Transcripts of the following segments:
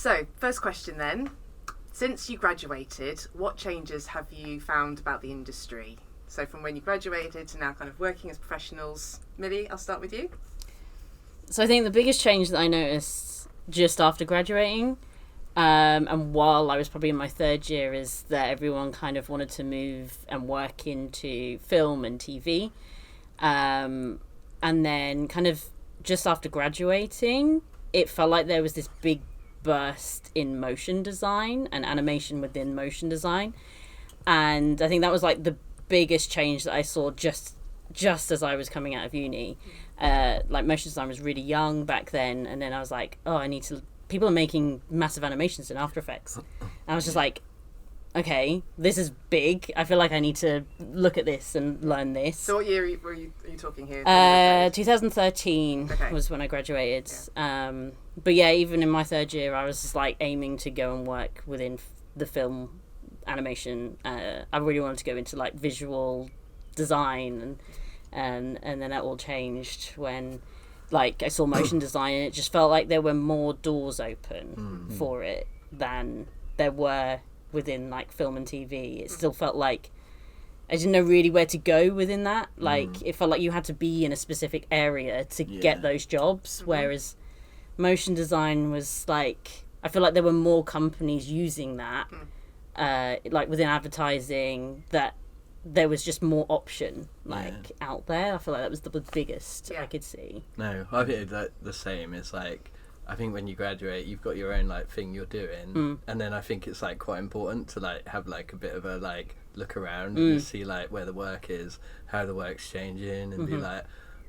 So, first question then. Since you graduated, what changes have you found about the industry? So from when you graduated to now kind of working as professionals. Millie, I'll start with you. So I think the biggest change that I noticed just after graduating, and while I was probably in my third year, is that everyone kind of wanted to move and work into film and TV. And then kind of just after graduating, it felt like there was this big burst in motion design and animation within motion design. And I think that was like the biggest change that I saw just as I was coming out of uni. Like motion design was really young back then, and then I was like, people are making massive animations in After Effects, and I was just like, okay, this is big. I feel like I need to look at this and learn this. So what year are you talking here? 2013 was when I graduated. Yeah. But yeah, even in my third year, I was just like aiming to go and work within the film animation. I really wanted to go into like visual design, and then that all changed when like I saw motion design, and it just felt like there were more doors open for it than there were within like film and TV. It still felt like I didn't know really where to go within that. Like it felt like you had to be in a specific area to get those jobs, whereas motion design was like, I feel like there were more companies using that, like within advertising, that there was just more option out there. I feel like that was the biggest I could see. No, I think like the same. It's like, I think when you graduate, you've got your own like thing you're doing, and then I think it's like quite important to like have like a bit of a like look around and see like where the work is, how the work's changing, and be like,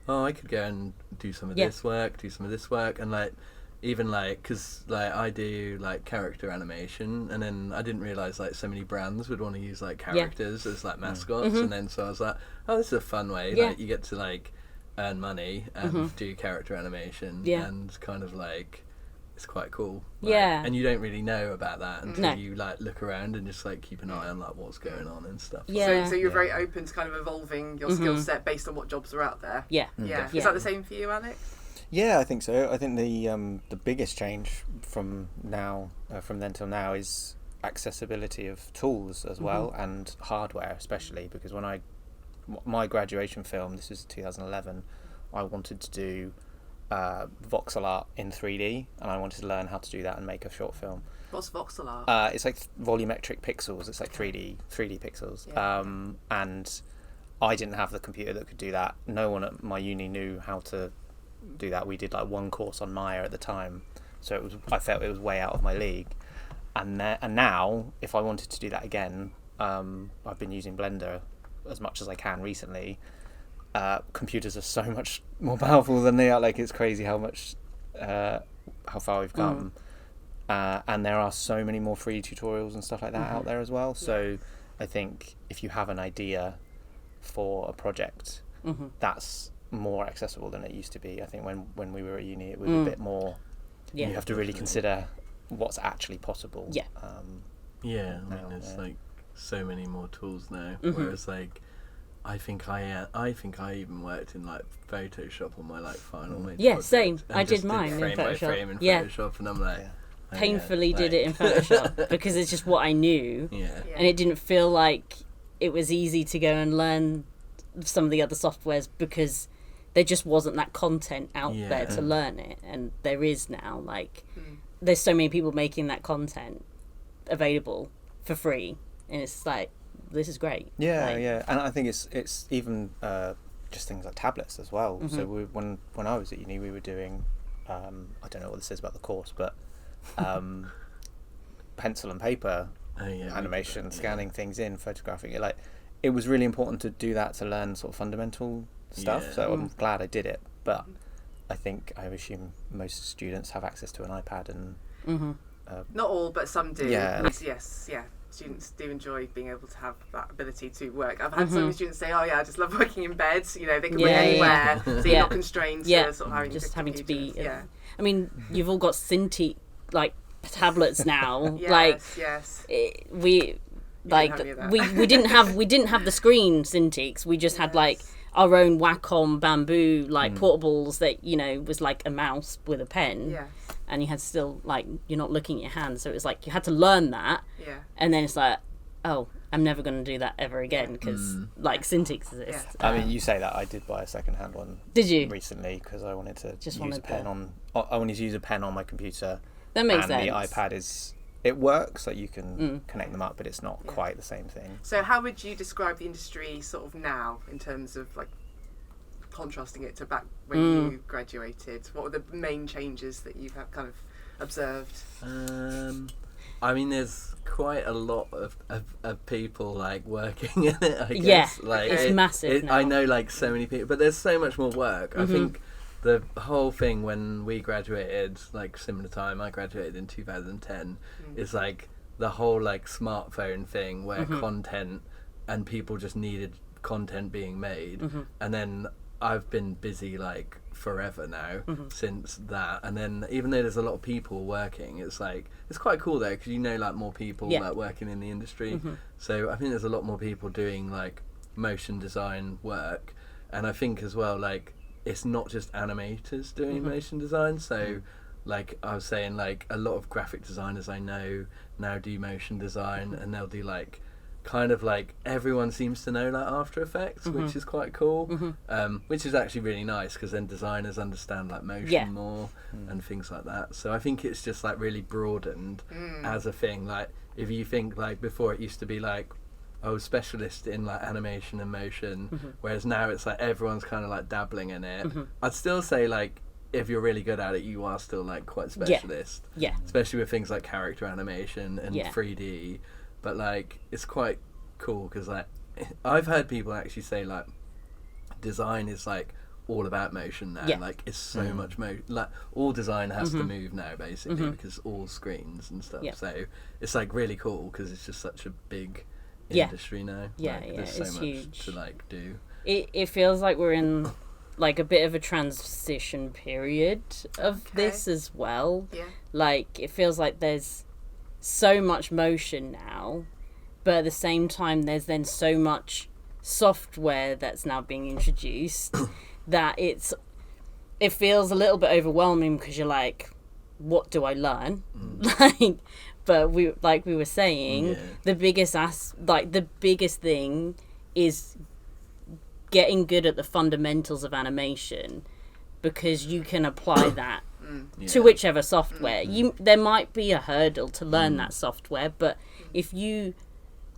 oh, I could go and do some of this work, do some of this work, and like even like, because like I do like character animation, and then I didn't realise like so many brands would want to use like characters as like mascots, and then so I was like, oh, this is a fun way, like you get to like earn money and do character animation, and kind of like it's quite cool, like, and you don't really know about that until you like look around and just like keep an eye on like what's going on and stuff. So you're very open to kind of evolving your skill set based on what jobs are out there. Is that the same for you, Alex? Yeah, I think so. I think the biggest change from then till now is accessibility of tools as well, and hardware especially, because when my graduation film, this was 2011, I wanted to do voxel art in 3D, and I wanted to learn how to do that and make a short film. What's voxel art? It's like volumetric pixels. It's like 3D pixels. Yeah. And I didn't have the computer that could do that. No one at my uni knew how to do that. We did like one course on Maya at the time, so I felt it was way out of my league. And now, if I wanted to do that again, I've been using Blender as much as I can recently. Computers are so much more powerful than they are. Like, it's crazy how far we've come. And there are so many more free tutorials and stuff like that out there as well. So I think if you have an idea for a project, that's more accessible than it used to be. I think when we were at uni, it was a bit more. You have to really consider what's actually possible. I mean, there's like so many more tools now. Whereas like, I think I even worked in like Photoshop on my like final major project, same. I did mine in frame by Photoshop. frame in Photoshop, and I'm like. Painfully did it in Photoshop because it's just what I knew, and it didn't feel like it was easy to go and learn some of the other softwares because there just wasn't that content out there to learn it, and there is now. Like, there's so many people making that content available for free, and it's like, this is great. And I think it's even just things like tablets as well. So when I was at uni, we were doing I don't know what this is about the course, but pencil and paper animation, scanning things in, photographing it. Like, it was really important to do that to learn sort of fundamental stuff. So I'm glad I did it, but I assume most students have access to an iPad, and not all, but some do. Yes, students do enjoy being able to have that ability to work. I've had some students say, I just love working in bed, they can work anywhere, so you're not constrained to sort of having to be I mean, you've all got Cintiq like tablets now. We didn't have the screen Cintiqs. We just had like our own Wacom bamboo like portables that was like a mouse with a pen. and you had to still, like, you're not looking at your hands, so it was like you had to learn that, and then it's like, oh, I'm never going to do that ever again because like Cintiq exists. I mean, you say that, I did buy a second-hand one. Did you? Recently, because I wanted to use a pen on my computer. That makes sense. And the iPad it works, like you can connect them up, but it's not quite the same thing. So how would you describe the industry sort of now in terms of like contrasting it to back when you graduated? What were the main changes that you've kind of observed? I mean, there's quite a lot of people like working in it, I guess. Yeah, like, it's massive now. I know like so many people, but there's so much more work. I think the whole thing when we graduated, like similar time, I graduated in 2010, is like the whole like smartphone thing where content and people just needed content being made. And then I've been busy like forever now since that, and then even though there's a lot of people working, it's like it's quite cool though, because you know like more people like working in the industry. So I think there's a lot more people doing like motion design work, and I think as well like it's not just animators doing motion design. So like I was saying, like a lot of graphic designers I know now do motion design, and they'll do like kind of like everyone seems to know like After Effects, which is quite cool, which is actually really nice because then designers understand like motion more and things like that. So I think it's just like really broadened as a thing. Like if you think like before it used to be like specialist in like animation and motion, whereas now it's like everyone's kind of like dabbling in it. I'd still say like if you're really good at it, you are still like quite specialist, especially with things like character animation and 3D. But like it's quite cool because like I've heard people actually say like design is like all about motion now. Like it's so much motion, like all design has to move now basically because all screens and stuff. So it's like really cool because it's just such a big industry now. There's so much huge to like do. It feels like we're in like a bit of a transition period of this as well. Like it feels like there's so much motion now, but at the same time there's then so much software that's now being introduced that it feels a little bit overwhelming because you're like, what do I learn? Like, but we were saying, the biggest thing is getting good at the fundamentals of animation, because you can apply that to whichever software. There might be a hurdle to learn that software, but if you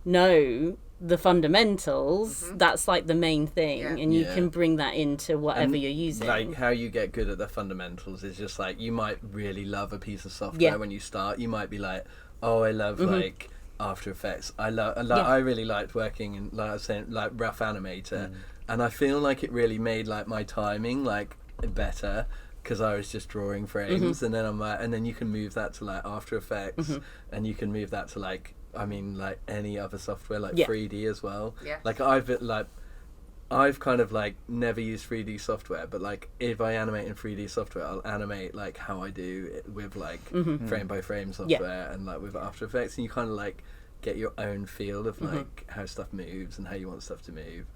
know the fundamentals, that's like the main thing, and you can bring that into whatever you're using. Like how you get good at the fundamentals is just like you might really love a piece of software when you start. You might be like, oh, I love like After Effects. I really liked working in, like I was saying, like Rough Animator, and I feel like it really made like my timing like better, because I was just drawing frames, and then I'm like, and then you can move that to like After Effects, and you can move that to like, I mean, like any other software, like 3D as well. Like I've kind of like never used 3D software, but like if I animate in 3D software, I'll animate like how I do it with like frame by frame software and like with After Effects, and you kind of like get your own feel of like how stuff moves and how you want stuff to move.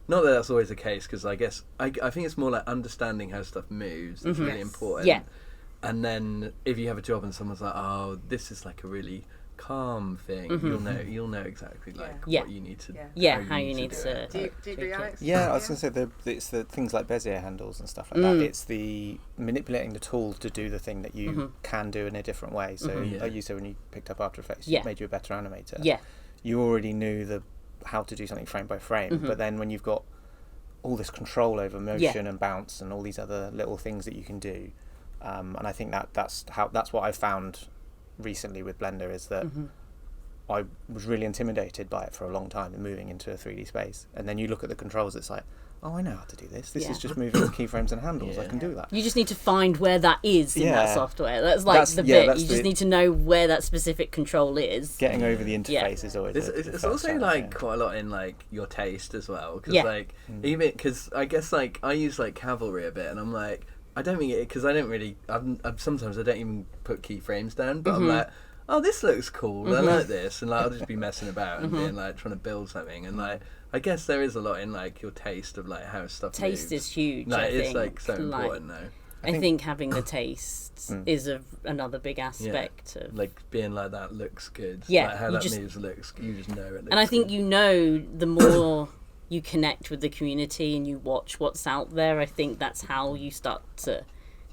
Not that that's always the case, because I guess I think it's more like understanding how stuff moves is really important. And then if you have a job and someone's like, oh, this is like a really calm thing, you'll know exactly like what you need to how you need to do you agree, Alex? I was going to say it's the things like Bezier handles and stuff like that. It's the manipulating the tool to do the thing that you can do in a different way. So like you said, when you picked up After Effects, it made you a better animator. You already knew how to do something frame by frame, but then when you've got all this control over motion and bounce and all these other little things that you can do, and I think that's what I found recently with Blender, is that I was really intimidated by it for a long time and moving into a 3D space, and then you look at the controls, it's like, oh, I know how to do this. This is just moving keyframes and handles. I can do that. You just need to find where that is in that software. That's like the bit. You just need to know where that specific control is. Getting over the interface is always. It's also like quite a lot in like your taste as well, because like even because I guess like I use like Cavalry a bit, and I'm like, I don't mean it because I don't really. Sometimes I don't even put keyframes down, but I'm like, oh, this looks cool. I like this, and like I'll just be messing about and being like trying to build something, and like I guess there is a lot in like your taste of like how stuff Taste moves. is huge. Like I it's think. like so important though. I think having the taste is another big aspect of like being like that looks good. Yeah, like how that moves looks. You just know it. Looks and I think good. the more you connect with the community and you watch what's out there, I think that's how you start to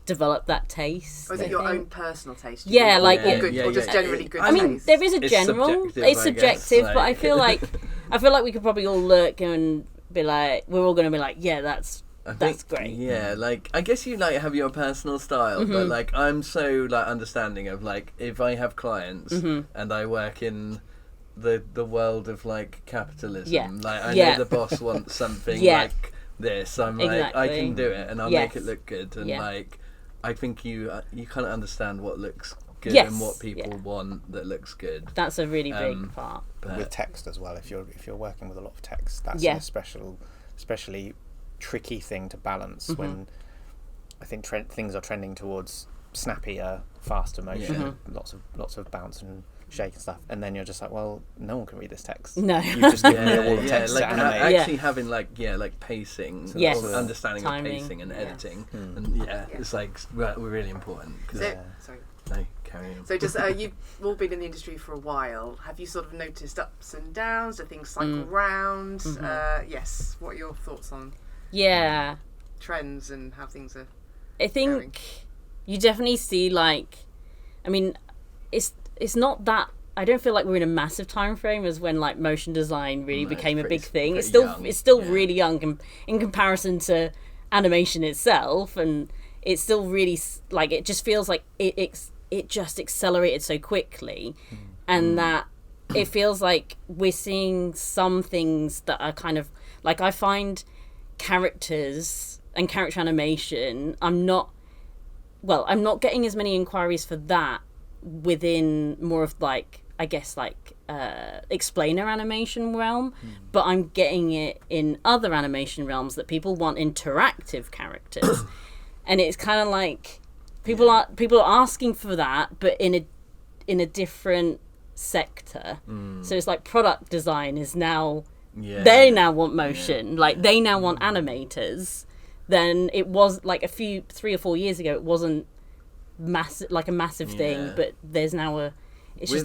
develop that taste. Or is it your own personal taste? Yeah, like or just generally good. I mean, there is a general. It's subjective, but I feel like we could probably all look and be like, we're all going to be like, yeah, that's great. Yeah, like I guess you like have your personal style, but like I'm so like understanding of like if I have clients and I work in the world of like capitalism, like I know the boss wants something like this. I'm like I can do it and I'll make it look good, and like I think you kind of understand what looks good and what people want that looks good. That's a really big part. But with text as well, if you're working with a lot of text, that's an especially tricky thing to balance when I think things are trending towards snappier, faster motion, lots of bounce and shake and stuff, and then you're just like, well, no one can read this text. No, you just give me all the text like to animate. actually having like pacing, understanding timing, of pacing and editing, and it's like really important. Sorry. No, carry on. So just you've all been in the industry for a while. Have you sort of noticed ups and downs? Do things cycle round? Yes. What are your thoughts on trends and how things are? I think going? You definitely see like, I mean, it's not that. I don't feel like we're in a massive time frame as when like motion design really became a big thing. It's still really young in comparison to animation itself, and it's still really like it just feels like it just accelerated so quickly, and that it feels like we're seeing some things that are kind of like, I find characters and character animation, I'm not getting as many inquiries for that within more of like, I guess like explainer animation realm, but I'm getting it in other animation realms that people want interactive characters. And it's kind of like people are asking for that, but in a different sector. So it's like product design is now they now want motion, like they now want animators. Then it was like 3 or 4 years ago, it wasn't a massive thing, but there's now because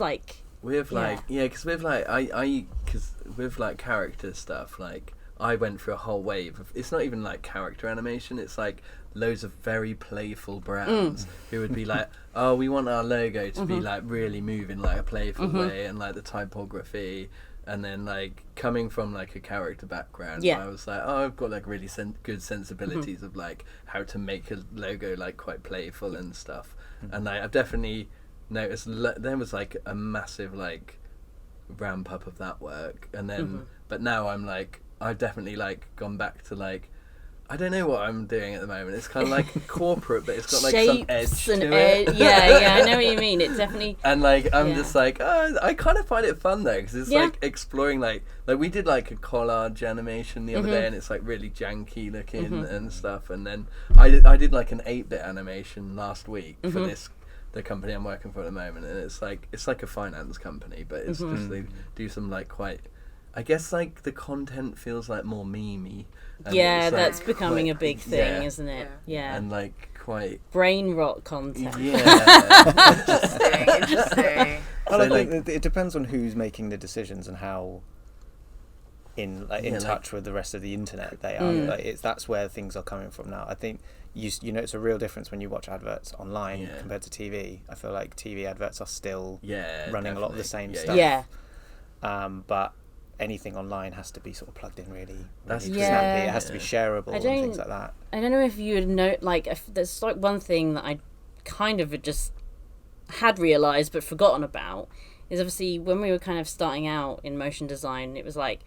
with like character stuff, like I went through a whole wave of, it's not even like character animation, it's like loads of very playful brands who would be like, oh, we want our logo to be like really moving like a playful way, and like the typography, and then like coming from like a character background, I was like, oh, I've got like really good sensibilities of like how to make a logo like quite playful and stuff, and like I've definitely noticed there was like a massive like ramp up of that work, and then but now I'm like, I've definitely like gone back to like, I don't know what I'm doing at the moment. It's kind of like corporate, but it's got like some edge to it. Yeah, I know what you mean. It definitely. And like I'm just like, I kind of find it fun though, because it's like exploring like we did like a collage animation the other day, and it's like really janky looking and stuff. And then I did like an 8-bit animation last week for the company I'm working for at the moment, and it's like a finance company, but it's just they do some like quite, I guess like the content feels like more memey. Yeah, that's becoming a big thing, isn't it? Yeah. And like quite brain rot content. Yeah. Interesting. Well, so I think it depends on who's making the decisions and how in touch with the rest of the internet they are. Like that's where things are coming from now. I think you know it's a real difference when you watch adverts online compared to TV. I feel like TV adverts are still running a lot of the same stuff. Yeah. But anything online has to be sort of plugged in really snappy. Yeah. It has to be shareable and things like that. I don't know if you would know, like, there's like one thing that I kind of just had realised but forgotten about, is obviously when we were kind of starting out in motion design, it was like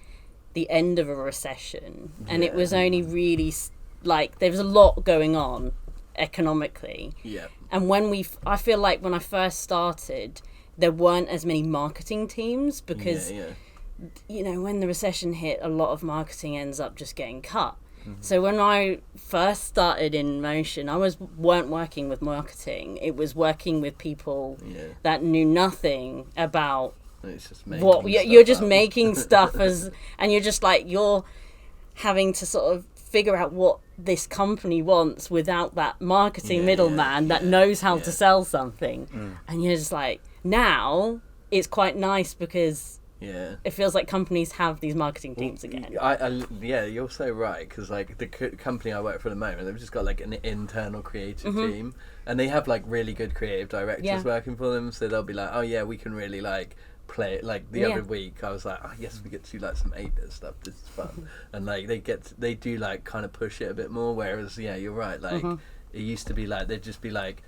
the end of a recession, and it was only really like there was a lot going on economically. Yeah. And I feel like when I first started, there weren't as many marketing teams because you know, when the recession hit, a lot of marketing ends up just getting cut. So when I first started in motion, I weren't working with marketing. It was working with people that knew nothing about you're just making stuff and you're just like, you're having to sort of figure out what this company wants without that marketing middleman that yeah, knows how yeah. to sell something. And you're just like, now it's quite nice because it feels like companies have these marketing teams again. Yeah, you're so right, because like the company I work for at the moment, they've just got like an internal creative team, and they have like really good creative directors working for them, so they'll be like, oh yeah, we can really like play it. Like the other week I was like, oh yes, we get to do like some 8-bit stuff, this is fun. And like they do like kind of push it a bit more, whereas you're right, like it used to be like they'd just be like,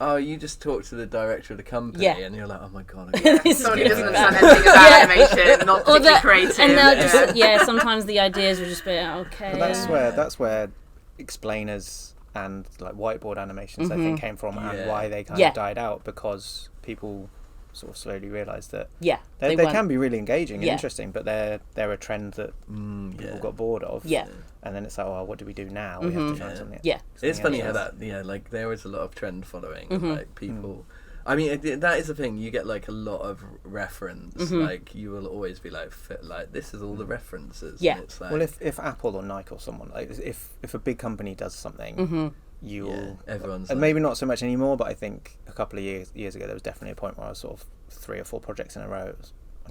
oh, you just talk to the director of the company, and you're like, oh my god, someone who doesn't understand anything about animation, not particularly creative. And they'll just sometimes the ideas will just be okay. But that's where explainers and like whiteboard animations I think came from, and why they kind of died out, because people sort of slowly realised that they can be really engaging and interesting, but they're a trend that people got bored of. And then it's like, oh, what do we do now? We have to find something. It's funny how that like there is a lot of trend following of, like people. I mean, that is the thing. You get like a lot of reference. Like you will always be like, this is all the references. Yeah. And it's like, well, if Apple or Nike or someone, like if a big company does something, you'll everyone's and like, maybe not so much anymore, but I think a couple of years ago there was definitely a point where I was sort of 3 or 4 projects in a row.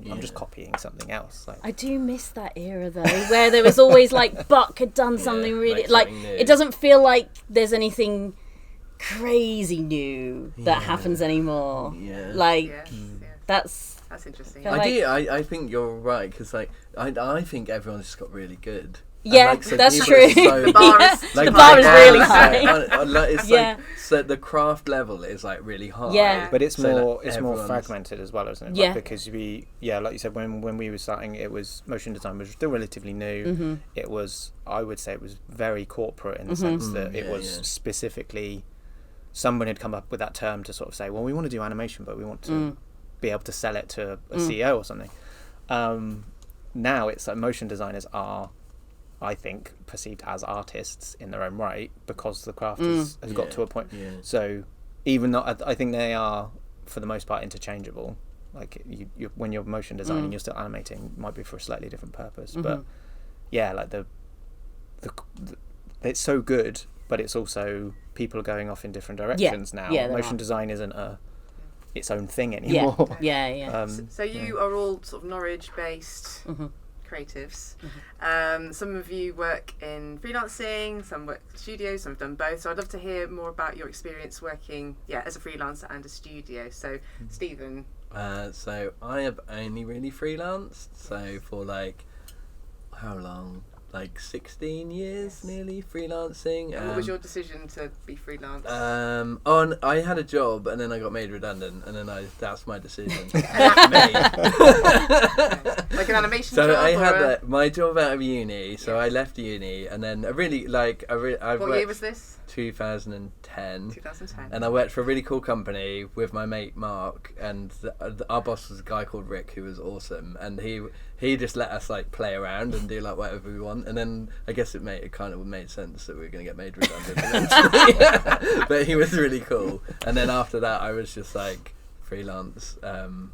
I'm just copying something else. Like, I do miss that era though, where there was always like Buck had done something really like it doesn't feel like there's anything crazy new that happens anymore. Like that's interesting. I think you're right, because like I think everyone's just got really good. Yeah, like, so that's true. So The bar is, like, the bar is really high. It's like, so the craft level is like really high. Yeah. but it's So, more like, it's more everyone's- fragmented as well, isn't it? Yeah. Like, because like you said, when we were starting, it was motion design was still relatively new. It was, I would say, it was very corporate in the sense that it was specifically someone had come up with that term to sort of say, well, we want to do animation, but we want to be able to sell it to a CEO or something. Now it's like motion designers are, I think, perceived as artists in their own right, because the craft has got to a point. So even though I think they are, for the most part, interchangeable. Like you when you're motion designing, you're still animating. It might be for a slightly different purpose, but like the it's so good, but it's also people are going off in different directions now. Motion design isn't its own thing anymore. So you are all sort of Norwich-based creatives. Some of you work in freelancing, some work in studios, some have done both. So I'd love to hear more about your experience working as a freelancer and a studio. So Stephen. So I have only really freelanced. So for like how long? Like 16 years nearly freelancing. And what was your decision to be freelance? I had a job and then I got made redundant, and then that's my decision. Like an animation so job? I had my job out of uni, so I left uni, and then what year was this? 2010. 2010. And I worked for a really cool company with my mate Mark, and our boss was a guy called Rick, who was awesome, and he just let us like play around and do like whatever we want, and then I guess it kind of made sense that we were going to get made redundant eventually. But he was really cool, and then after that I was just like freelance. And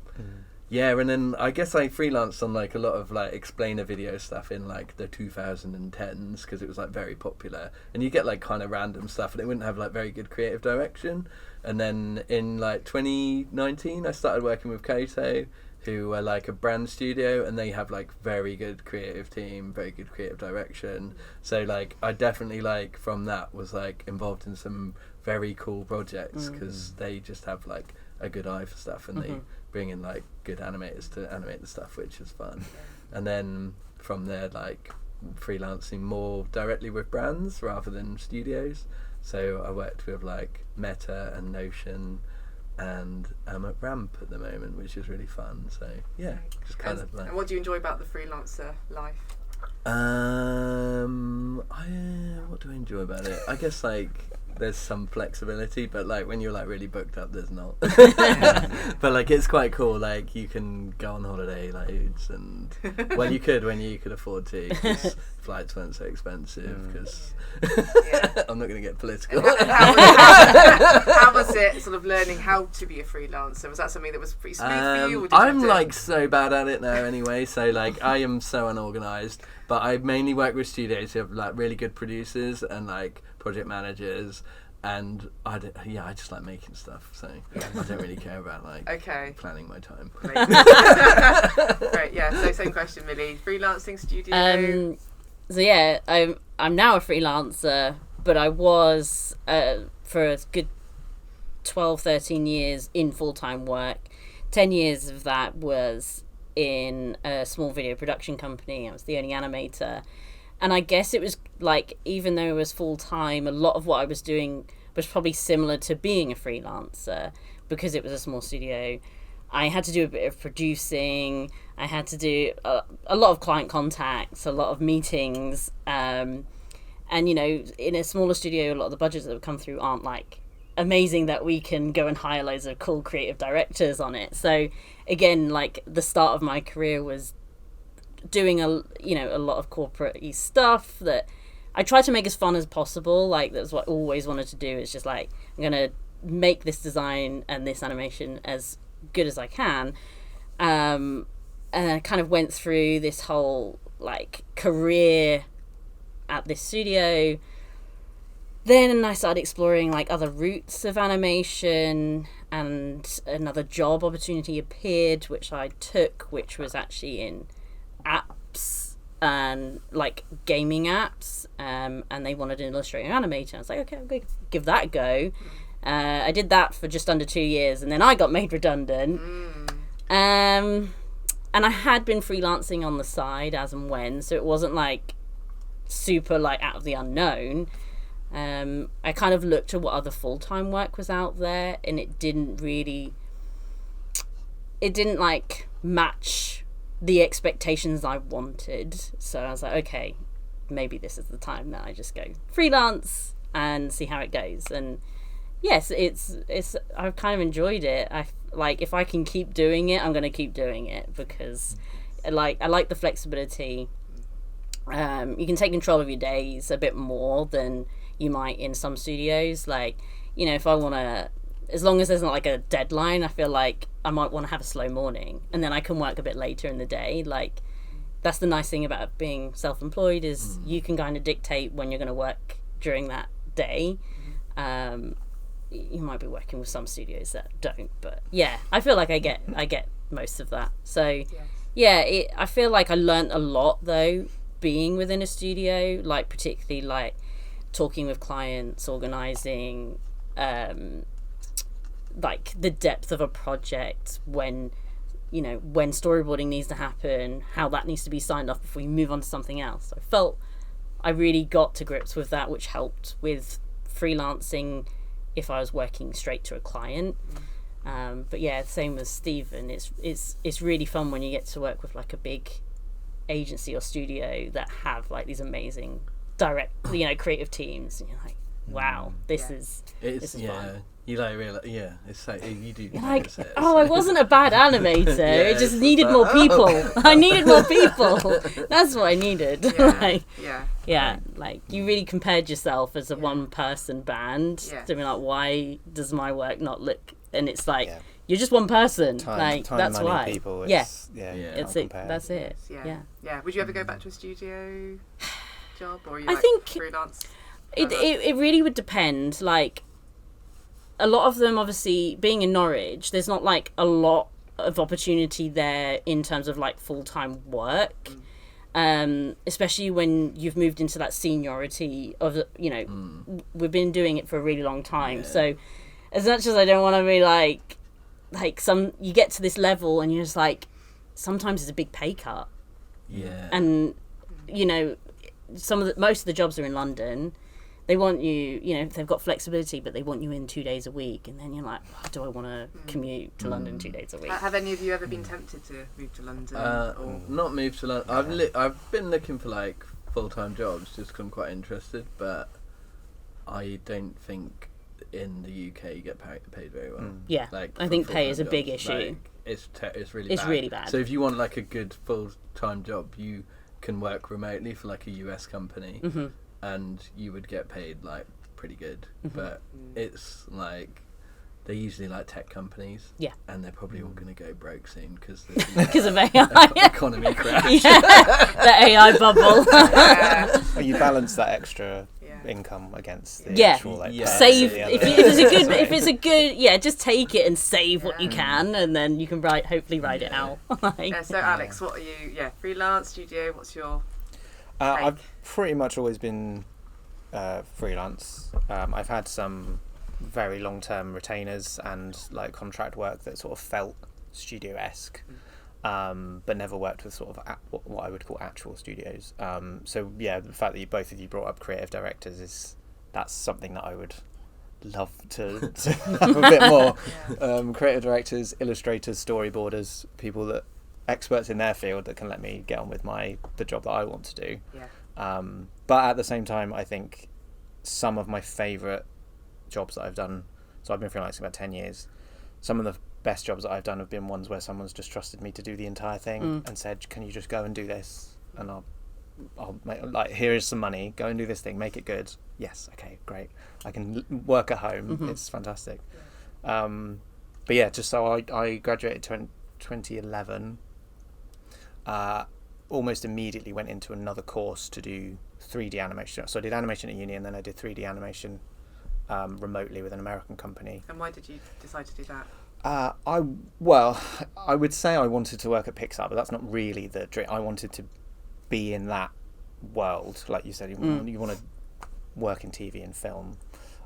then I guess I freelanced on like a lot of like explainer video stuff in like the 2010s, because it was like very popular, and you get like kind of random stuff and it wouldn't have like very good creative direction. And then in like 2019 I started working with Koto, who are like a brand studio, and they have like very good creative team, very good creative direction. So like I definitely like from that was like involved in some very cool projects, because they just have like a good eye for stuff, and they bring in like good animators to animate the stuff, which is fun. And then from there, like freelancing more directly with brands rather than studios. So I worked with like Meta and Notion, and I'm at Ramp at the moment, which is really fun. So just kind of like. And what do you enjoy about the freelancer life? What do I enjoy about it? I guess like there's some flexibility, but like when you're like really booked up, there's not. But like it's quite cool. Like you can go on holiday loads, and well, you could when you could afford to, because flights weren't so expensive. Because I'm not going to get political. How was it sort of learning how to be a freelancer? Was that something that was pretty smooth for you? Or did I'm you like so bad at it now anyway, so like I am so unorganised, but I mainly work with studios who have like really good producers and like project managers, and I just like making stuff, so I don't really care about like planning my time. Great, yeah. So same question, Millie. Freelancing, studio. So yeah, I'm now a freelancer, but I was for a good 12, 13 years in full-time work. 10 years of that was in a small video production company. I was the only animator. And I guess it was like, even though it was full-time, a lot of what I was doing was probably similar to being a freelancer, because it was a small studio. I had to do a bit of producing. I had to do a lot of client contacts, a lot of meetings. And, you know, in a smaller studio, a lot of the budgets that would come through aren't like amazing that we can go and hire loads of cool creative directors on it. So again, like the start of my career was doing a lot of corporate-y stuff that I tried to make as fun as possible. Like that's what I always wanted to do, is just like, I'm gonna make this design and this animation as good as I can. And I kind of went through this whole like career at this studio. Then I started exploring like other routes of animation, and another job opportunity appeared, which I took, which was actually in apps and like gaming apps, and they wanted an illustrator animator. I was like, okay, I'm going to give that a go. I did that for just under 2 years, and then I got made redundant. And I had been freelancing on the side as and when, so it wasn't like super like out of the unknown. I kind of looked at what other full-time work was out there, and it didn't like match the expectations I wanted. So I was like, okay, maybe this is the time that I just go freelance and see how it goes. And yes, it's I've kind of enjoyed it. I like, if I can keep doing it, I'm going to keep doing it, because I like the flexibility. You can take control of your days a bit more than you might in some studios. Like, you know, if I want to, as long as there's not like a deadline, I feel like I might want to have a slow morning, and then I can work a bit later in the day. Like, that's the nice thing about being self-employed, is you can kind of dictate when you're going to work during that day. You might be working with some studios that don't, but yeah, I feel like I get most of that. So I feel like I learned a lot though being within a studio, like particularly like talking with clients, organizing, like the depth of a project, when storyboarding needs to happen, how that needs to be signed off before you move on to something else. I felt I really got to grips with that, which helped with freelancing if I was working straight to a client. But yeah, same as Stephen, it's really fun when you get to work with like a big agency or studio that have like these amazing direct, creative teams, and you're like, wow, this is fun. You like realize, it's like you do. You're like, I wasn't a bad animator. It just needed more people. I needed more people. That's what I needed. Like you really compared yourself as a one-person band to be like, why does my work not look? And it's like you're just one person. Time, that's why. People, that's it. Yeah. Would you ever go back to a studio job, or I think freelance? It really would depend. Like, a lot of them, obviously, being in Norwich, there's not like a lot of opportunity there in terms of like full-time work, especially when you've moved into that seniority of, we've been doing it for a really long time. So as much as I don't want to be like you get to this level and you're just like, sometimes it's a big pay cut. And most of the jobs are in London. They want you, they've got flexibility, but they want you in 2 days a week. And then you're like, do I want to commute to London 2 days a week? Have any of you ever been tempted to move to London? Or? Not move to London. I've been looking for like full-time jobs just because I'm quite interested, but I don't think in the UK you get paid very well. Yeah, like I think pay is a big issue. Like, it's really it's bad. really bad. So if you want like a good full-time job, you can work remotely for like a US company, and you would get paid like pretty good. But it's like they're usually like tech companies. Yeah. And they're probably all going to go broke soon because of AI. Economy crash. Yeah, the AI bubble. Well, you balance that extra income against the actual save if it's a good just take it and save what you can, and then you can hopefully ride it out. So Alex, what are you freelance, studio, what's your I've pretty much always been freelance. I've had some very long-term retainers and like contract work that sort of felt studio-esque, but never worked with sort of what I would call actual studios. So yeah, the fact that both of you brought up creative directors that's something that I would love to have a bit more. Creative directors, illustrators, storyboarders, people that experts in their field that can let me get on with the job that I want to do. But at the same time, I think some of my favourite jobs that I've done, so I've been freelancing about 10 years, some of the best jobs that I've done have been ones where someone's just trusted me to do the entire thing and said, can you just go and do this, and I'll make, like, here is some money, go and do this thing, make it good. Yes, okay, great, I can work at home. It's fantastic. But yeah, just so I graduated 2011, almost immediately went into another course to do 3D animation. So I did animation at uni, and then I did 3D animation remotely with an American company. And why did you decide to do that? I would say I wanted to work at Pixar, but that's not really the dream. I wanted to be in that world, like you said. You want to work in TV and film.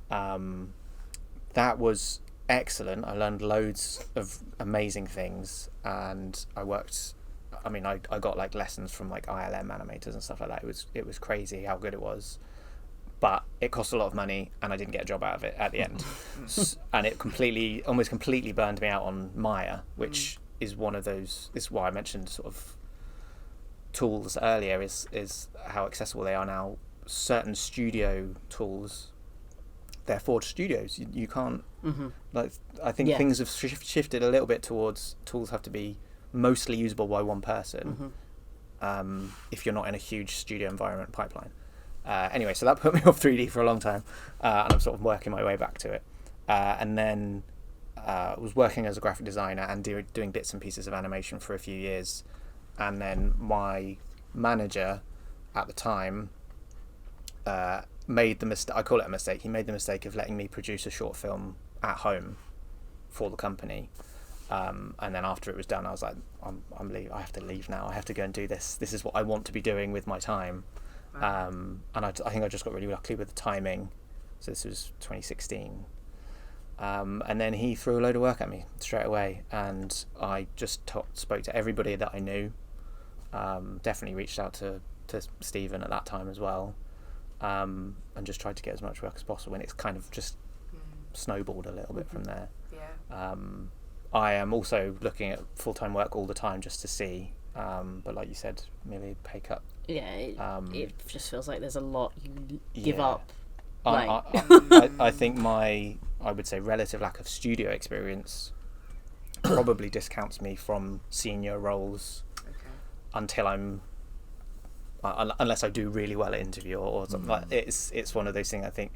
That was excellent. I learned loads of amazing things, and I worked. I mean, I got like lessons from like ILM animators and stuff like that. It was crazy how good it was. But it cost a lot of money, and I didn't get a job out of it at the end. And it almost completely burned me out on Maya, which is one of those. This is why I mentioned sort of tools earlier. Is how accessible they are now. Certain studio tools, they're for studios. You can't like. I think things have shifted a little bit towards tools have to be mostly usable by one person. If you're not in a huge studio environment pipeline. Anyway, so that put me off 3D for a long time, and I'm sort of working my way back to it. And then was working as a graphic designer and doing bits and pieces of animation for a few years. And then my manager at the time made the mistake, I call it a mistake, he made the mistake of letting me produce a short film at home for the company. And then after it was done, I was like, I'm leaving. I have to leave now. I have to go and do this. This is what I want to be doing with my time. And I think I just got really lucky with the timing. So this was 2016. And then he threw a load of work at me straight away, and I just spoke to everybody that I knew. Definitely reached out to Stephen at that time as well, and just tried to get as much work as possible. And it's kind of just snowballed a little bit from there. I am also looking at full-time work all the time just to see. But like you said, Millie, pay cut. Yeah, it just feels like there's a lot you give up. I think I would say relative lack of studio experience probably discounts me from senior roles until I'm unless I do really well at interview or something. Like it's one of those things. I think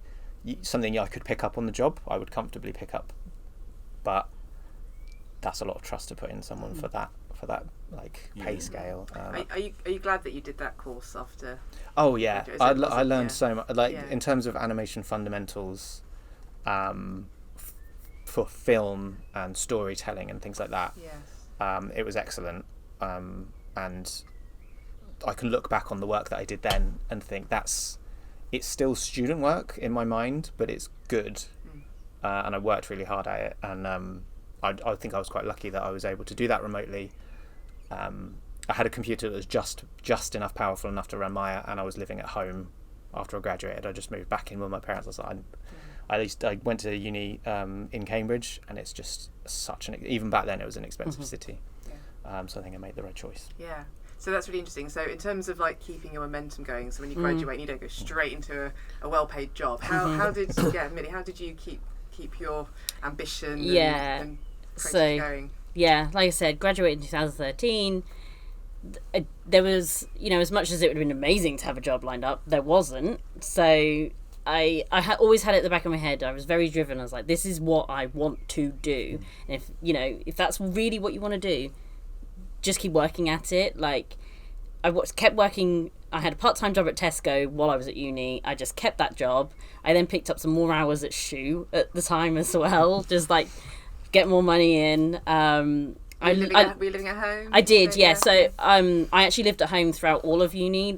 something I could pick up on the job, I would comfortably pick up, but that's a lot of trust to put in someone for that like pay scale. Are you glad that you did that course after? Oh yeah, I learned so much. In terms of animation fundamentals, for film and storytelling and things like that. Yes. It was excellent, and I can look back on the work that I did then and think it's still student work in my mind, but it's good, and I worked really hard at it, and I think I was quite lucky that I was able to do that remotely. I had a computer that was just enough powerful enough to run Maya, and I was living at home after I graduated. I just moved back in with my parents. I went to uni in Cambridge, and it's just even back then it was an expensive city. So I think I made the right choice. Yeah. So that's really interesting. So in terms of like keeping your momentum going, so when you graduate and you don't go straight into a well-paid job, how did Millie, how did you keep your ambition and creativity going? Yeah, like I said, graduated in 2013. There was, as much as it would have been amazing to have a job lined up, there wasn't. So I always had it at the back of my head. I was very driven. I was like, this is what I want to do. And if that's really what you want to do, just keep working at it. Like, I kept working. I had a part-time job at Tesco while I was at uni. I just kept that job. I then picked up some more hours at Shoe at the time as well, just like get more money in. Were you living at home? I did, yeah. So I actually lived at home throughout all of uni.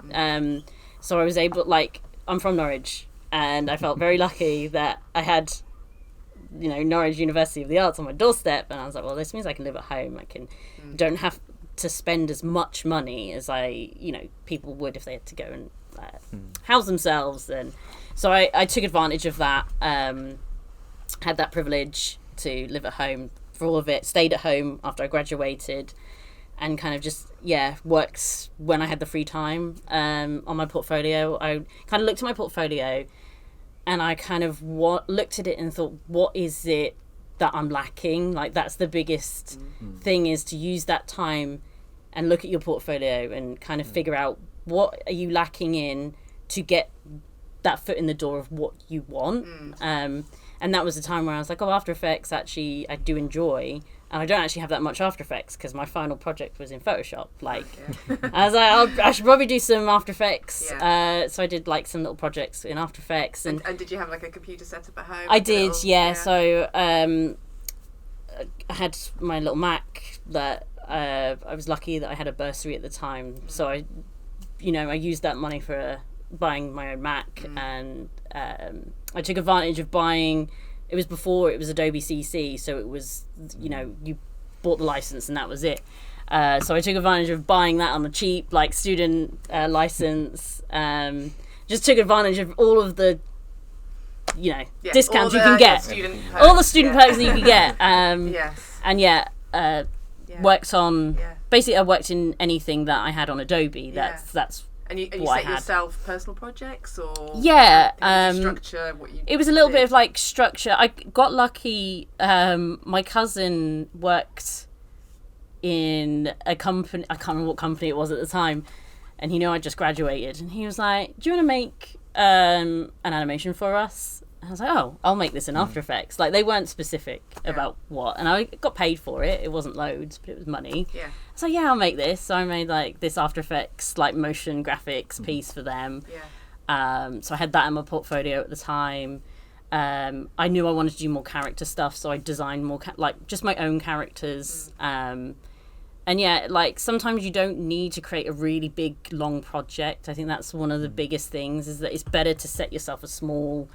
So I was able, I'm from Norwich, and I felt very lucky that I had, Norwich University of the Arts on my doorstep, and I was like, well, this means I can live at home. Don't have to spend as much money as people would if they had to go and house themselves. And so I took advantage of that, had that privilege to live at home for all of it, stayed at home after I graduated, and kind of just worked when I had the free time on my portfolio. I kind of looked at my portfolio and I kind of looked at it and thought, what is it that I'm lacking? Like, that's the biggest thing, is to use that time and look at your portfolio and kind of figure out what are you lacking in to get that foot in the door of what you want. And that was the time where I was like, After Effects, actually, I do enjoy. And I don't actually have that much After Effects because my final project was in Photoshop. I was like, I should probably do some After Effects. Yeah. So I did some little projects in After Effects. And did you have a computer set up at home? I did, yeah. So I had my little Mac that I was lucky that I had a bursary at the time. So I used that money for buying my own Mac, and I took advantage of buying. It was before it was Adobe CC, so it was you bought the license and that was it. So I took advantage of buying that on the cheap, student license. Just took advantage of all of the discounts you can get, all the student perks that you can get. And worked on. Basically, I worked in anything that I had on Adobe. That's. And you set yourself personal projects, or structure what you? It was a little bit of structure. I got lucky. My cousin worked in a company. I can't remember what company it was at the time, and he knew I just graduated, and he was like, "Do you want to make an animation for us?" And I was like, "Oh, I'll make this in After Effects." They weren't specific about what, and I got paid for it. It wasn't loads, but it was money. Yeah. So I'll make this. So I made this After Effects motion graphics piece for them. Yeah. So I had that in my portfolio at the time. I knew I wanted to do more character stuff, so I designed more just my own characters. And sometimes you don't need to create a really big long project. I think that's one of the biggest things, is that it's better to set yourself a small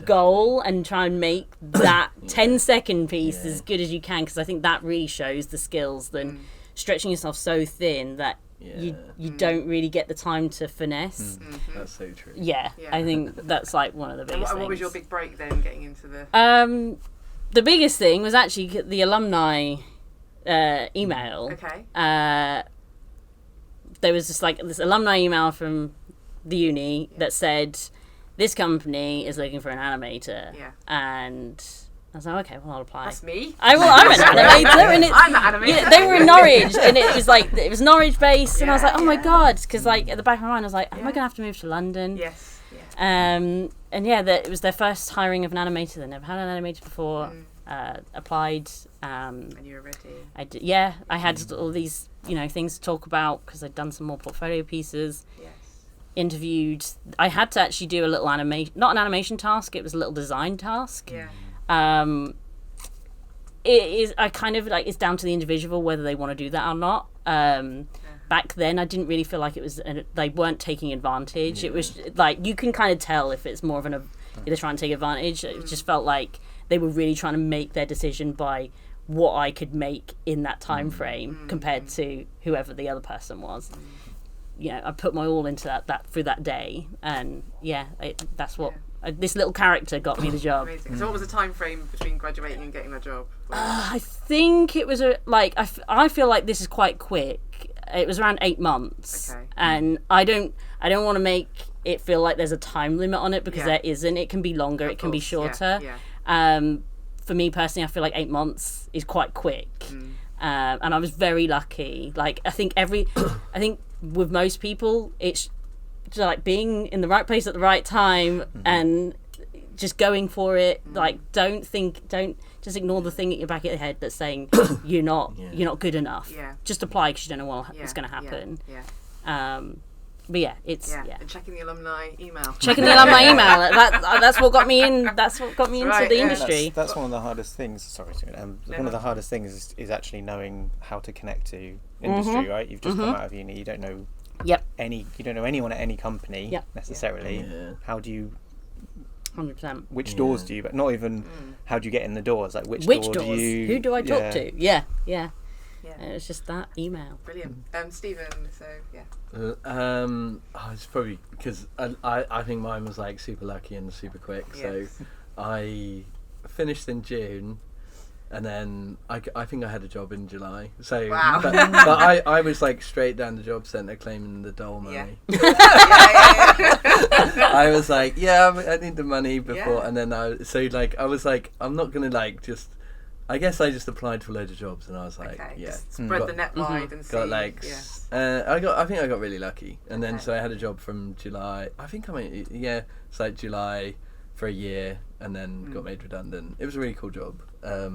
goal and try and make that 10-second piece as good as you can, because I think that really shows the skills than stretching yourself so thin that you don't really get the time to finesse. That's so true. Yeah, I think that's one of the biggest things. What was your big break then, getting into the... The biggest thing was actually the Alumni email. Okay. There was just this Alumni email from the uni that said, this company is looking for an animator. Yeah. And I was like, okay, well, I'll apply. That's me. I'm an animator. And I'm an animator. They were in Norwich, and it was Norwich based, and I was like, oh my god, because at the back of my mind I was like, am I going to have to move to London? Yes. And it was their first hiring of an animator. They never had an animator before. Applied. And you were ready. I did. Yeah, I had all these things to talk about because I'd done some more portfolio pieces. Yes. Interviewed. I had to actually do a little not an animation task. It was a little design task. Yeah. It is. I kind of it's down to the individual whether they want to do that or not. Back then, I didn't really feel like it was. They weren't taking advantage. It was you can kind of tell if it's more of they're trying to take advantage. It just felt like they were really trying to make their decision by what I could make in that time frame compared to whoever the other person was. I put my all into that through that day, and that's what this little character got me the job. Amazing. So what was the time frame between graduating and getting that job? I think it was I feel like this is quite quick. it was around 8 months. Okay. And I don't want to make it feel like there's a time limit on it, because there isn't. It can be longer, it can be shorter. For me personally, I feel like 8 months is quite quick. And I was very lucky. Like, I think with most people, it's just like being in the right place at the right time and just going for it. Like, don't just ignore the thing at your back of your head that's saying you're not good enough. Just apply, because you don't know what's going to happen. But it's And checking the alumni email. Checking the alumni email. That's what got me in. That's what got me into the industry. That's one of the hardest things. Sorry, one of the hardest things is actually knowing how to connect to industry. Right, you've just come out of uni. You don't know you don't know anyone at any company necessarily. How do you? 100%. Which doors do you? But not even how do you get in the doors? Like which doors? Do you? Who do I talk to? Yeah. And it's just that email. Brilliant. Stephen, so it's probably because I think mine was like super lucky and super quick. So I finished in June, and then I think I had a job in July. So wow. but I was like straight down the job centre claiming the dole money. I was like, I need the money before, and then I was like, I'm not gonna like just. I guess I just applied for loads of jobs, and I was like, spread the net wide and see. Got like, I think I got really lucky, and then so I had a job from July. I think it's like July for a year, and then got made redundant. It was a really cool job. I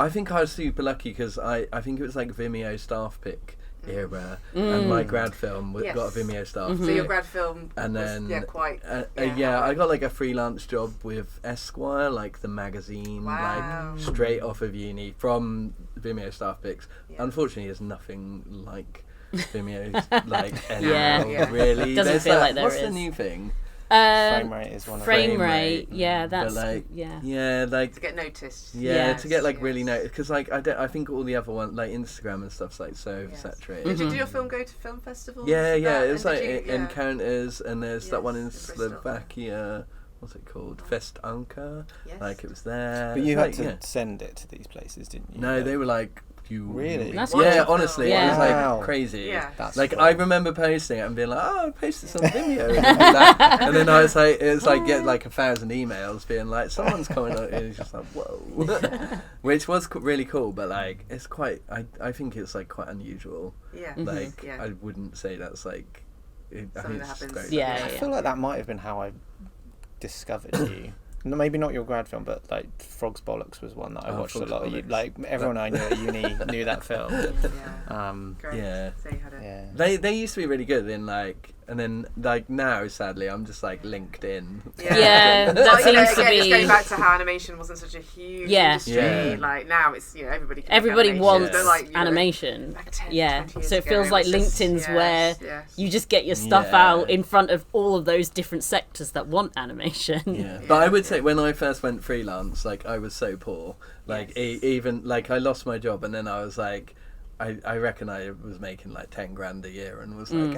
think I was super lucky because I think it was like Vimeo staff pick era, and my grad film got a Vimeo staff. So your grad film and was, then quite. I got like a freelance job with Esquire, like the magazine, like straight off of uni from Vimeo staff picks. Unfortunately, there's nothing like Vimeo's like anymore, really. Doesn't feel like there what's is. the new thing? Frame rate is one of frame rate. Yeah, that's like to get noticed. To get like really noticed, because like I think all the other ones like Instagram and stuff's like so saturated. Did your film go to film festivals? It was like Encounters, and there's that one in Slovakia. What's it called? Festanka. Like it was there. But you had to send it to these places, didn't you? No, they were like. Really? That's honestly, it was like crazy. Yeah. That's like cool. I remember posting it and being like, I posted some Vimeo, and then I was like, get like 1,000 emails being like, someone's coming out, and it's just like, whoa, which was really cool, but like it's quite, I think it's like quite unusual. I wouldn't say that's like, I think it's just great. I feel like that might have been how I discovered you. No, maybe not your grad film, but like Frog's Bollocks was one that I watched a lot. Like everyone I knew at uni knew that film. Great. So you had They used to be really good in like, and then like now sadly I'm just like LinkedIn. That seems to be. It's going back to how animation wasn't such a huge industry. Like now it's everybody wants like, animation. Like 10, 20 So it ago, feels like just, LinkedIn's where you just get your stuff out in front of all of those different sectors that want animation. But I would say when I first went freelance, like I was so poor. Like even like I lost my job, and then I was like. I reckon I was making like 10 grand a year and was like,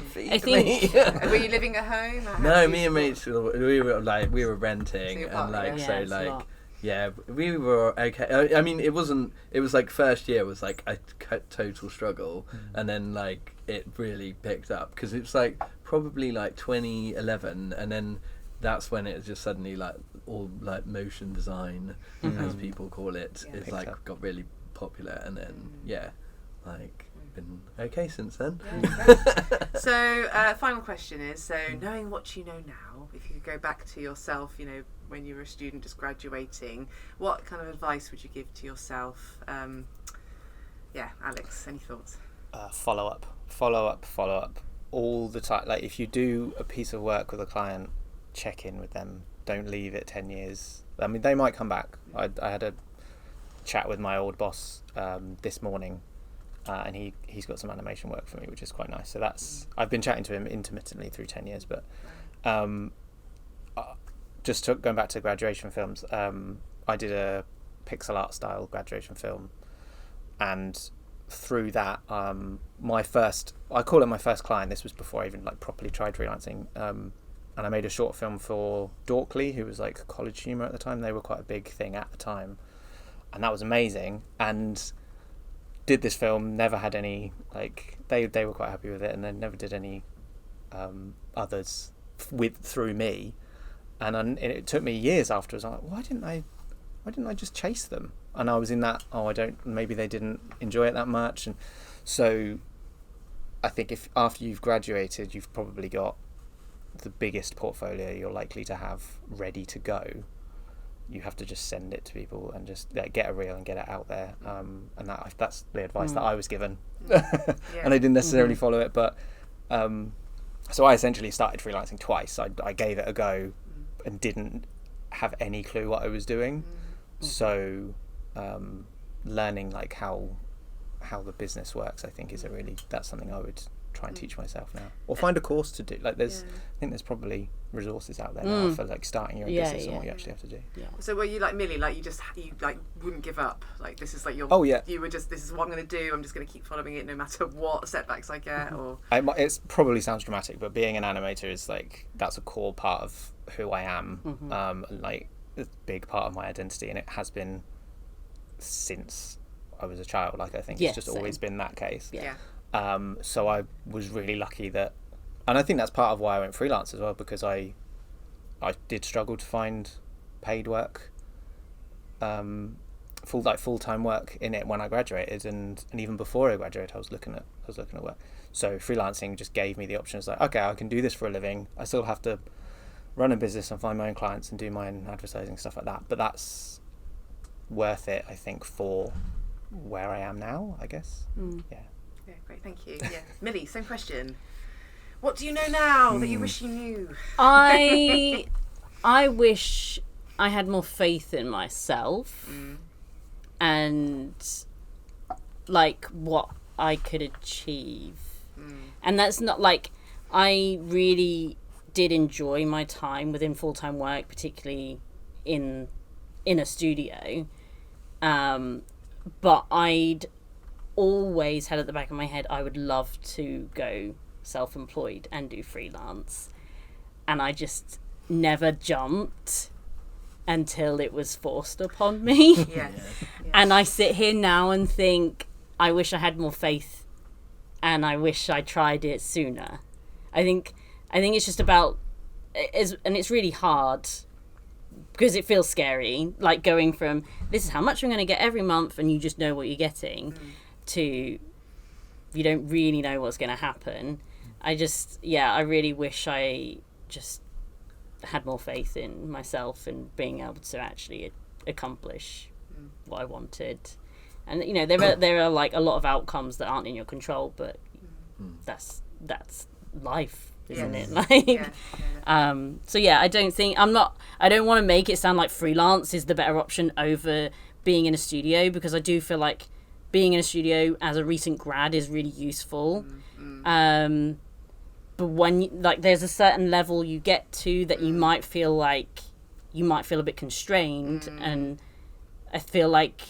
feed me. Were you living at home? No, me and mates, we were renting, and like we were okay. I mean, it was like first year was like a total struggle, and then like it really picked up because it was like probably like 2011, and then that's when it just suddenly like all like motion design, as people call it, is like got really popular, and then been okay since then. So final question is, knowing what you know now, if you could go back to yourself, when you were a student just graduating, what kind of advice would you give to yourself? Alex, any thoughts? Follow up all the time. Like if you do a piece of work with a client, check in with them. Don't leave it 10 years. I mean, they might come back. I had a chat with my old boss this morning, and he's got some animation work for me, which is quite nice. So that's I've been chatting to him intermittently through 10 years. But going back to graduation films, I did a pixel art style graduation film, and through that, I call it my first client. This was before I even like properly tried freelancing. And I made a short film for Dorkley, who was like College Humor at the time. They were quite a big thing at the time. and that was amazing. And did this film, never had any, like, they were quite happy with it, and then never did any others through me. And it took me years afterwards. I'm like, why didn't I just chase them? And I was in that, maybe they didn't enjoy it that much. And so I think if after you've graduated, you've probably got the biggest portfolio you're likely to have ready to go. You have to just send it to people and just get a reel and get it out there. And that's the advice that I was given. And I didn't necessarily follow it, but so I essentially started freelancing twice. I gave it a go and didn't have any clue what I was doing. So learning like how the business works, I think that's something I would try and teach myself now, or find a course to do. Like I think there's probably resources out there now for like starting your own business and what you actually have to do. So were you like Millie, like you like wouldn't give up, like this is like your you were just, this is what I'm going to do, I'm just going to keep following it no matter what setbacks I get? Or it probably sounds dramatic, but being an animator is like, that's a core part of who I am. Like a big part of my identity, and it has been since I was a child. Like I think it's just always been that case. So I was really lucky that, and I think that's part of why I went freelance as well, because I did struggle to find paid work, full-time work in it when I graduated, and even before I graduated I was looking at work. So freelancing just gave me the option. It's like, okay, I can do this for a living, I still have to run a business and find my own clients and do my own advertising, stuff like that, but that's worth it, I think, for where I am now, I guess. Yeah, great, thank you. Millie, same question. What do you know now that you wish you knew? I wish I had more faith in myself and like what I could achieve. And that's not like, I really did enjoy my time within full-time work, particularly in a studio, but I'd always had at the back of my head I would love to go self-employed and do freelance, and I just never jumped until it was forced upon me. And I sit here now and think I wish I had more faith, and I wish I tried it sooner. I think it's just about, and it's really hard because it feels scary, like going from this is how much I'm going to get every month and you just know what you're getting to you don't really know what's going to happen. I really wish I just had more faith in myself and being able to actually accomplish what I wanted. And you know, there are like a lot of outcomes that aren't in your control, but that's life, isn't it? Like, so yeah, I don't want to make it sound like freelance is the better option over being in a studio, because I do feel like being in a studio as a recent grad is really useful. But when there's a certain level you get to that you might feel a bit constrained, and I feel like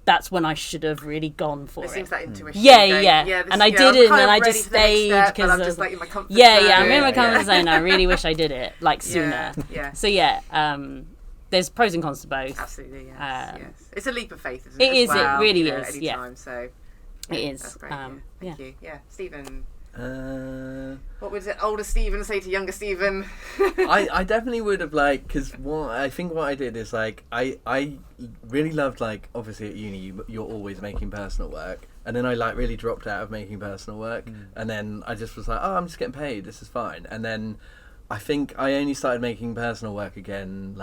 that's when I should have really gone for it. It seems that intuition. And I didn't, and I just stayed because I'm just like in my comfort zone. I'm in my comfort zone. I really wish I did it sooner. So there's pros and cons to both. Absolutely, yes. It's a leap of faith, isn't it? It is. Well, it really is. Anytime, so it is. That's great. Thank you. Yeah, Stephen. What would older Stephen say to younger Stephen? I definitely would have, because what I did is I really loved, obviously at uni you're always making personal work, and then I really dropped out of making personal work, and then I just was like, I'm just getting paid, this is fine. And then I think I only started making personal work again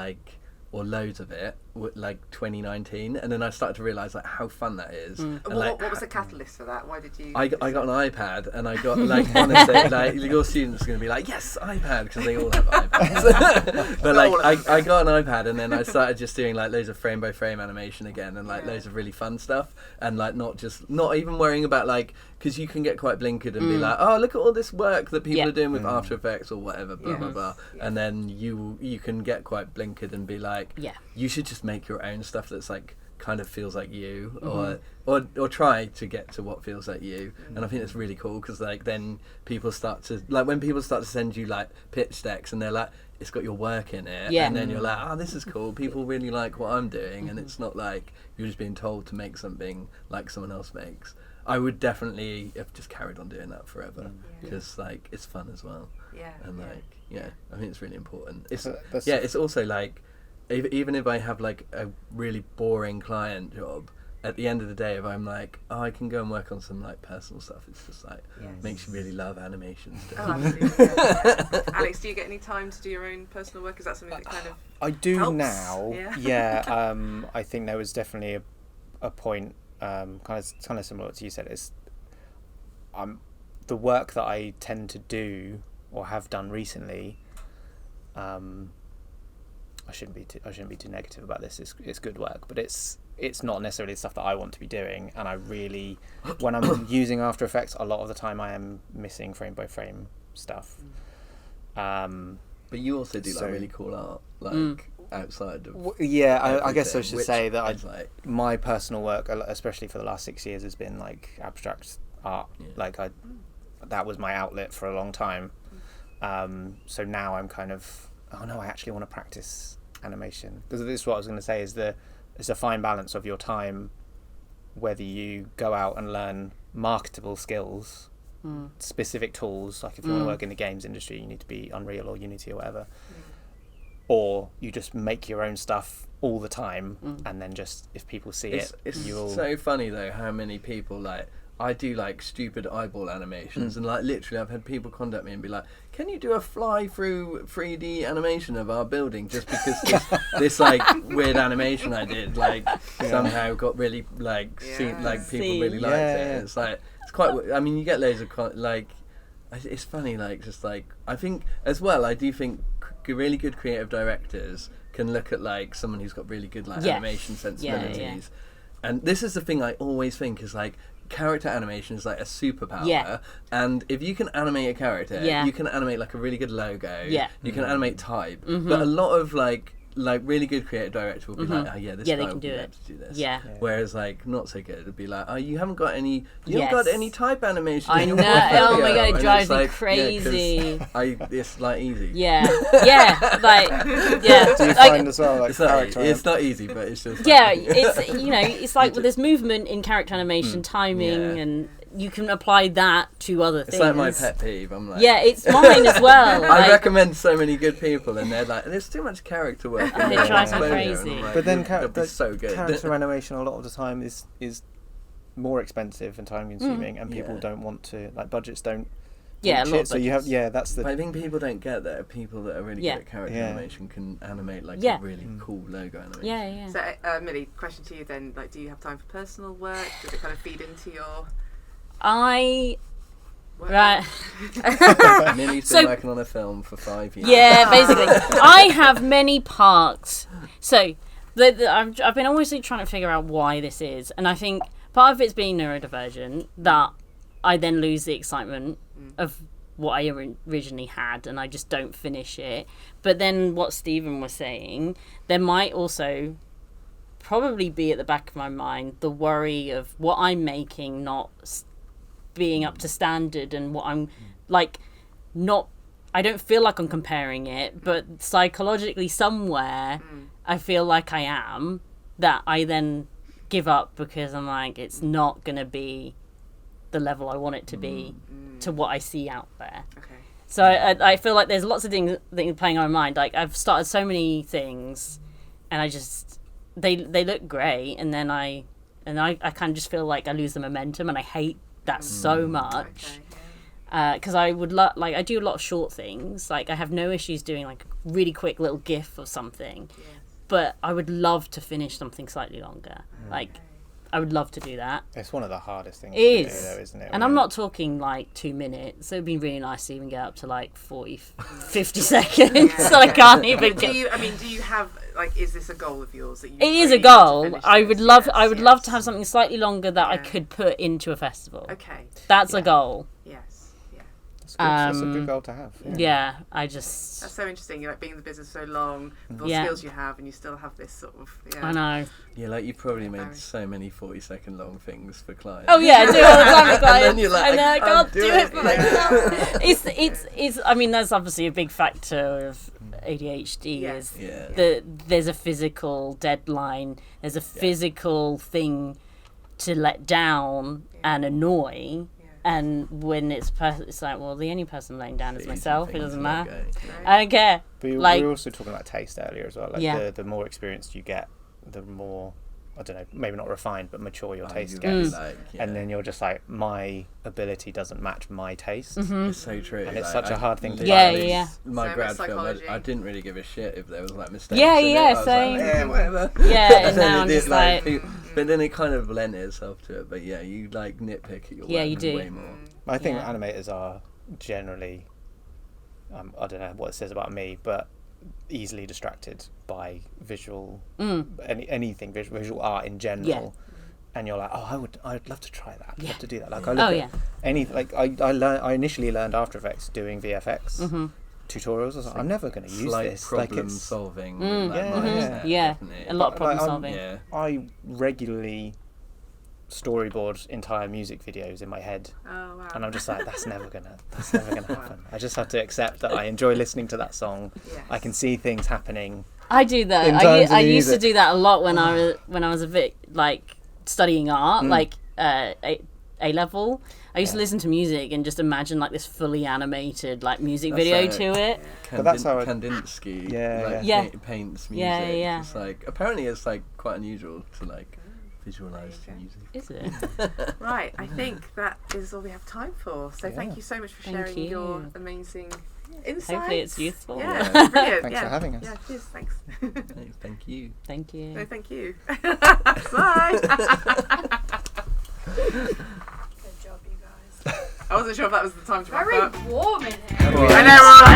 or loads of it 2019, and then I started to realise how fun that is. And what was the catalyst for that? Why did you? I got an iPad, and I got honestly, your students are going to be like, yes, iPad, because they all have iPads. But I got an iPad, and then I started just doing loads of frame by frame animation again, and loads of really fun stuff, and not even worrying about because you can get quite blinkered and be like, oh, look at all this work that people are doing with After Effects or whatever, blah blah blah, and then you can get quite blinkered and be like, you should just make your own stuff that's kind of feels like you, or try to get to what feels like you. And I think it's really cool, because then people start to when people start to send you pitch decks, and they're like, it's got your work in it, Yeah. and then you're like, oh, this is cool. People really like what I'm doing, and it's not like you're just being told to make something like someone else makes. I would definitely have just carried on doing that forever because like it's fun as well. Yeah. And like I think it's really important. It's That's it's also like even if I have like a really boring client job, at the end of the day, if I'm like, oh, I can go and work on some like personal stuff, it's just like makes you really love animation stuff. Oh, absolutely. Yeah. Alex, do you get any time to do your own personal work? Is that something that kind of I do helps? now. Yeah. I think there was definitely a point, kind of similar to what you said. Is the work that I tend to do or have done recently. I shouldn't be too negative about this. It's good work, but it's not necessarily the stuff that I want to be doing. And I really, when I'm using After Effects, a lot of the time I am missing frame by frame stuff. But you also do like really cool art, like outside of. I guess I should say that like, my personal work, especially for the last 6 years, has been like abstract art. Yeah. Like that was my outlet for a long time. So now I'm kind of, oh no, I actually want to practice animation. Because this is what I was going to say, is it's a fine balance of your time, whether you go out and learn marketable skills, specific tools, like if you want to work in the games industry, you need to be Unreal or Unity or whatever, or you just make your own stuff all the time, and then just, if people see it's so funny though how many people like, I do like stupid eyeball animations, and like literally I've had people contact me and be like, can you do a fly through 3D animation of our building, just because this like weird animation I did like somehow got really like people really liked it. It's like, it's quite, I mean, you get loads of it's funny, like just like, I think as well, I do think really good creative directors can look at like someone who's got really good like animation sensibilities. And this is the thing I always think is like, character animation is like a superpower, and if you can animate a character, you can animate like a really good logo, you can animate type, but a lot of like really good creative director will be like, oh yeah, this guy will be able to do this, whereas like not so good, it'd be like, oh, you haven't got any type animation I in your know. portfolio. Oh my god, it And drives it's me like, crazy. It's like easy. Do you find as well like it's not easy, but it's just it's like there's movement in character animation, timing, and you can apply that to other things. It's like my pet peeve. I'm like, it's mine as well. I recommend so many good people, and they're like, there's too much character work. It drives me crazy. Like, but then that'd be so good. Character animation a lot of the time is more expensive and time consuming, and people don't want to, like, budgets don't. A lot of so you have that's the. I think people don't get that. People that are really good at character animation can animate like a really cool logo animation. So Millie, question to you then, like, do you have time for personal work? Does it kind of feed into your Millie's been working on a film for 5 years. Yeah, basically. I have many parts. So I've been always trying to figure out why this is, and I think part of it's being neurodivergent, that I then lose the excitement of what I originally had, and I just don't finish it. But then what Stephen was saying, there might also probably be at the back of my mind the worry of what I'm making not being up to standard, and what I'm like, not, I don't feel like I'm comparing it, but psychologically somewhere I feel like I am, that I then give up because I'm like, it's not gonna be the level I want it to be to what I see out there. So I feel like there's lots of things playing on my mind. Like, I've started so many things, and I just they look great, and then I kind of just feel like I lose the momentum, and I hate that so much. Because I would I do a lot of short things. Like, I have no issues doing like a really quick little GIF of something, but I would love to finish something slightly longer. Like, I would love to do that. It's one of the hardest things to do, though, isn't it? And I'm not talking like 2 minutes. So it'd be really nice to even get up to like 40, 50 seconds. So I can't even get. Do you have, like, is this a goal of yours that you? It is a goal. I would love to have something slightly longer that I could put into a festival. Okay. That's a goal. Yes. Yeah. That's a good goal to have. Yeah, I just... That's so interesting. You're like being in the business so long, with all the skills you have, and you still have this sort of... Yeah. I know. Yeah, like you've probably made so many 40-second long things for clients. Oh yeah, I do all the time with clients. And then you're like, and then I can't do it for yeah. myself. It's. I mean, that's obviously a big factor of ADHD. Yes. Is there's a physical deadline. There's a physical thing to let down and annoy. And when it's like, well, the only person laying down is myself. It doesn't matter. I don't care. But we were also talking about taste earlier as well. Like the more experienced you get, the more, I don't know, maybe not refined, but mature your taste gets. And then you're just like, my ability doesn't match my taste. It's so true. And it's such a hard thing to do. My grad film, I didn't really give a shit if there was like mistakes. Same. Like, whatever. And now I'm just like... But then it kind of lent itself to it. But yeah, you like nitpick at your work you do. way more. I think animators are generally, I don't know what it says about me, but easily distracted by visual, anything visual art in general. And you're like, I'd love to try that. I'd love to do that. Like I look at anything. Like I initially learned After Effects doing VFX tutorials. I was like, I'm never going to use this. Problem solving. A lot of problem solving. I regularly storyboard entire music videos in my head. Oh, wow. And I'm just like, that's never gonna happen. I just have to accept that I enjoy listening to that song. I can see things happening. I do that. I used to do that a lot when I was a bit like studying art, like A level. I used to listen to music and just imagine like this fully animated like music video to it. But that's how Kandinsky paints music. It's like apparently it's like quite unusual to like visualize the music. Is it? Right, I think that is all we have time for. So thank you so much for sharing your amazing insights. Hopefully it's useful. Yeah, brilliant. Thanks for having us. Yeah, cheers, thanks. Thank you. Thank you. No, thank you. Bye. Good job, you guys. I wasn't sure if that was the time to wrap Very up. warm in here. I know, we're all